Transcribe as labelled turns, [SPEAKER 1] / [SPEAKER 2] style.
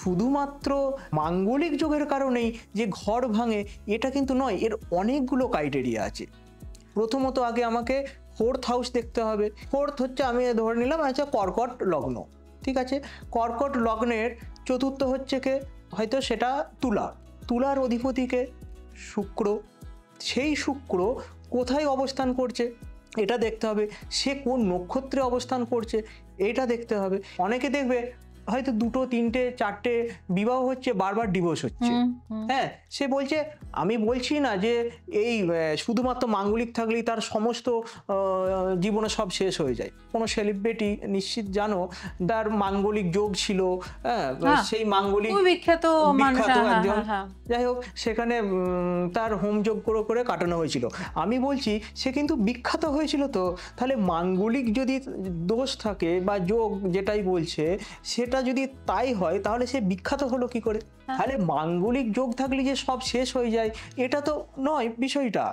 [SPEAKER 1] শুধুমাত্র মাঙ্গলিক যোগের কারণেই যে ঘর ভাঙে এটা কিন্তু নয়, এর অনেকগুলো ক্রাইটেরিয়া আছে। প্রথমত আগে আমাকে ফোর্থ হাউস দেখতে হবে। ফোর্থ হচ্ছে, আমি ধরে নিলাম আচ্ছা কর্কট লগ্ন, ঠিক আছে, কর্কট লগ্নের চতুর্থ হচ্ছে কে, হয়তো সেটা তুলা, তুলার অধিপতিকে শুক্র, সেই শুক্র কোথায় অবস্থান করছে এটা দেখতে হবে, সে কোন নক্ষত্রে অবস্থান করছে এটা দেখতে হবে। অনেকে দেখবে হয়তো দুটো তিনটে চারটে বিবাহ হচ্ছে, বারবার ডিভোর্স হচ্ছে। হ্যাঁ, সে বলছে, আমি বলছি না যে এই শুধুমাত্র মাঙ্গলিক থাকলেই তার সমস্ত জীবনে সব শেষ হয়ে যায়। কোনো সেলিব্রিটি নিশ্চিত জানো তার মাঙ্গলিক যোগ ছিল, হ্যাঁ, সেই মাঙ্গলিক
[SPEAKER 2] বিখ্যাত
[SPEAKER 1] একজন, যাই হোক সেখানে তার হোমযোগ করে করে কাটানো হয়েছিল। আমি বলছি সে কিন্তু বিখ্যাত হয়েছিল। তো তাহলে মাঙ্গলিক যদি দোষ থাকে বা যোগ যেটাই বলছে সেটা যদি তাই হয়, তাহলে সে বিখ্যাত হলো কি করে? তাহলে মাঙ্গলিক যোগ থাকলে যে সব শেষ হয়ে যায় এটা তো নয় বিষয়টা।